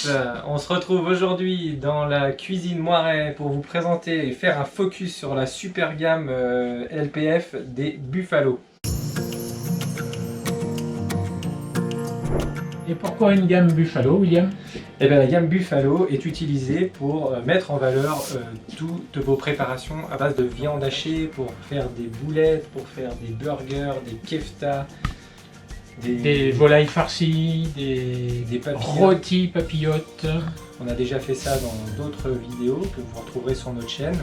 tous, on se retrouve aujourd'hui dans la cuisine Moiret pour vous présenter et faire un focus sur la super gamme LPF des Buffalo. Et pourquoi une gamme Buffalo, William? Et bien, la gamme Buffalo est utilisée pour mettre en valeur toutes vos préparations à base de viande hachée, pour faire des boulettes, pour faire des burgers, des keftas, des volailles farcies, des rôtis papillotes. On a déjà fait ça dans d'autres vidéos que vous retrouverez sur notre chaîne.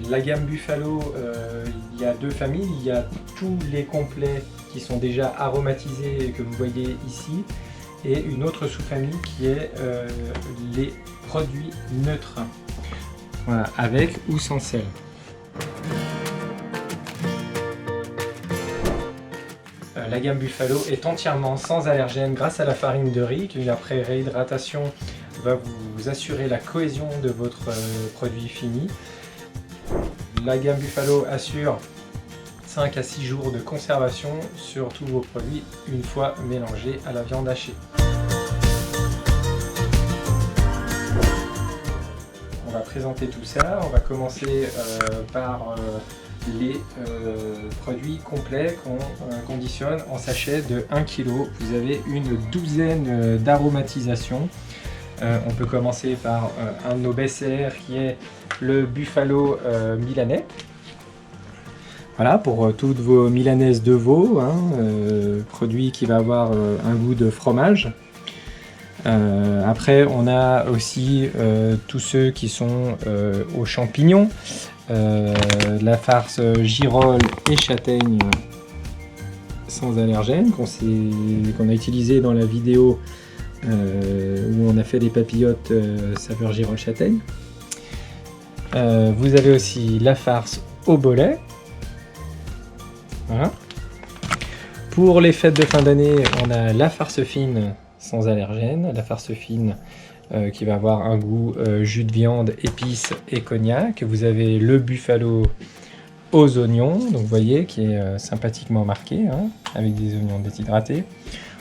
La gamme Buffalo, il y a deux familles. Il y a tous les complets qui sont déjà aromatisés et que vous voyez ici, et une autre sous-famille qui est les produits neutres, voilà, avec ou sans sel. La gamme Buffalo est entièrement sans allergènes grâce à la farine de riz qui, après réhydratation, va vous assurer la cohésion de votre produit fini. La gamme Buffalo assure 5 à 6 jours de conservation sur tous vos produits une fois mélangés à la viande hachée. On va présenter tout ça. On va commencer par les produits complets qu'on conditionne en sachet de 1 kg. Vous avez une douzaine d'aromatisations. On peut commencer par un de nos best-sellers qui est le Buffalo milanais. Voilà, pour toutes vos milanaises de veau, hein, produit qui va avoir un goût de fromage. Après, on a aussi tous ceux qui sont aux champignons, la farce girole et châtaigne sans allergène qu'on a utilisé dans la vidéo où on a fait des papillotes saveur girole châtaigne. Vous avez aussi la farce au bolet. Voilà. Pour les fêtes de fin d'année, on a la farce fine sans allergène, la farce fine qui va avoir un goût jus de viande, épices et cognac. Vous avez le Buffalo aux oignons, donc vous voyez, qui est sympathiquement marqué, hein, avec des oignons déshydratés.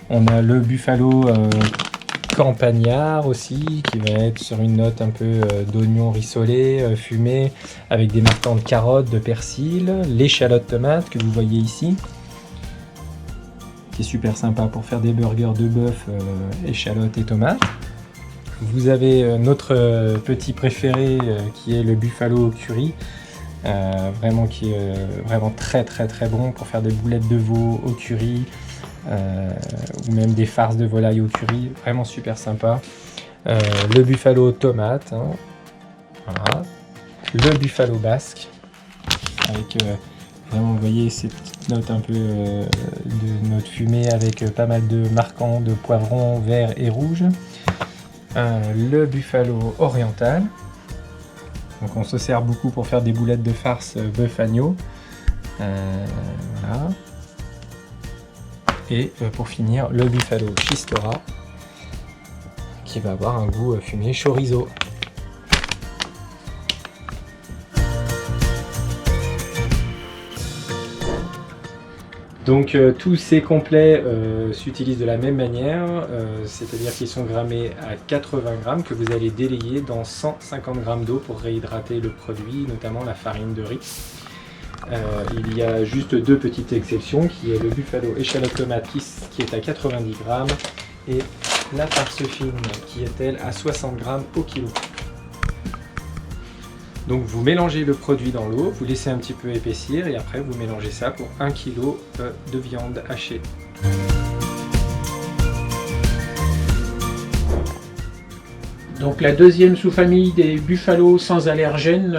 On a le Buffalo campagnard aussi, qui va être sur une note un peu d'oignon rissolé, fumé, avec des marquants de carottes, de persil, l'échalote tomate que vous voyez ici, qui est super sympa pour faire des burgers de bœuf, échalote et tomates. Vous avez notre petit préféré qui est le Buffalo au curry, vraiment qui est vraiment très bon pour faire des boulettes de veau au curry, ou même des farces de volaille au curry, vraiment super sympa. Le Buffalo tomate, hein, voilà. Le Buffalo basque, avec vraiment, vous voyez ces petites notes un peu de notes fumées avec pas mal de marquants de poivrons verts et rouges. Le Buffalo oriental, donc on se sert beaucoup pour faire des boulettes de farce bœuf agneau, voilà. Et pour finir, le Buffalo Chistora, qui va avoir un goût fumé chorizo. Donc tous ces complets s'utilisent de la même manière, c'est-à-dire qu'ils sont grammés à 80 grammes que vous allez délayer dans 150 grammes d'eau pour réhydrater le produit, notamment la farine de riz. Il y a juste deux petites exceptions, qui est le Buffalo échalote tomate qui est à 90 grammes et la farce fine qui est elle à 60 grammes au kilo. Donc vous mélangez le produit dans l'eau, vous laissez un petit peu épaissir et après vous mélangez ça pour 1 kg de viande hachée. Donc la deuxième sous-famille des Buffalo sans allergène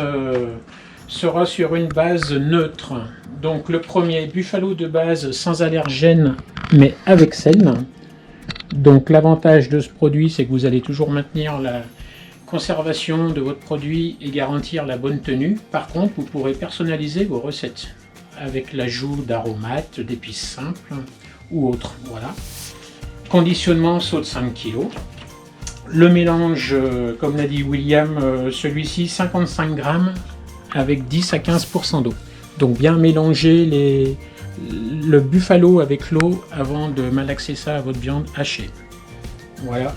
sera sur une base neutre. Donc le premier Buffalo de base sans allergène mais avec sel. Donc l'avantage de ce produit, c'est que vous allez toujours maintenir la conservation de votre produit et garantir la bonne tenue. Par contre, vous pourrez personnaliser vos recettes avec l'ajout d'aromates, d'épices simples ou autres. Voilà. Conditionnement saut de 5 kg. Le mélange, comme l'a dit William, celui-ci 55 grammes avec 10 à 15% d'eau. Donc bien mélanger le buffalo avec l'eau avant de malaxer ça à votre viande hachée. Voilà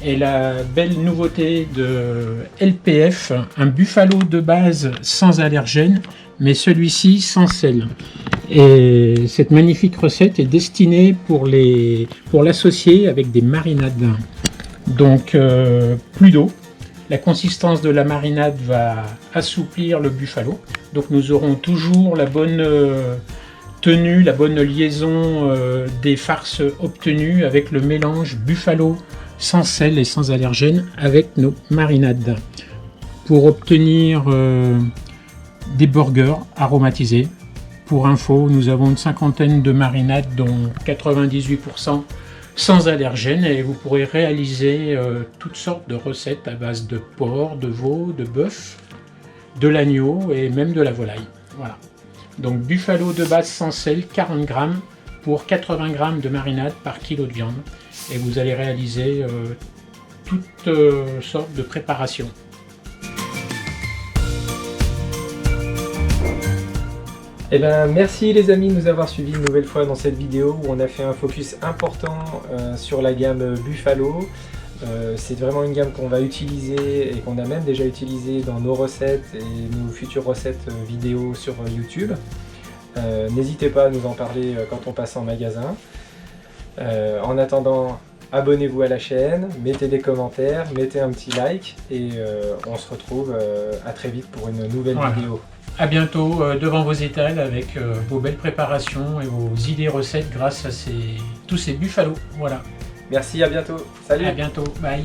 Et la belle nouveauté de LPF, un buffalo de base sans allergène, mais celui-ci sans sel. Et cette magnifique recette est destinée pour l'associer avec des marinades. Donc plus d'eau. La consistance de la marinade va assouplir le buffalo. Donc nous aurons toujours la bonne tenue, la bonne liaison des farces obtenues avec le mélange buffalo sans sel et sans allergène avec nos marinades. Pour obtenir des burgers aromatisés. Pour info, nous avons une cinquantaine de marinades dont 98% sans allergène et vous pourrez réaliser toutes sortes de recettes à base de porc, de veau, de bœuf, de l'agneau et même de la volaille. Voilà. Donc buffalo de base sans sel, 40 grammes pour 80 grammes de marinade par kilo de viande et vous allez réaliser toutes sortes de préparations. Eh ben, merci les amis de nous avoir suivis une nouvelle fois dans cette vidéo où on a fait un focus important sur la gamme Buffalo. C'est vraiment une gamme qu'on va utiliser et qu'on a même déjà utilisé dans nos recettes et nos futures recettes vidéo sur YouTube. N'hésitez pas à nous en parler quand on passe en magasin. En attendant, abonnez-vous à la chaîne, mettez des commentaires, mettez un petit like et on se retrouve à très vite pour une nouvelle vidéo. A bientôt devant vos étals avec vos belles préparations et vos idées recettes grâce à tous ces buffalos. Voilà. Merci, à bientôt. Salut. À bientôt. Bye.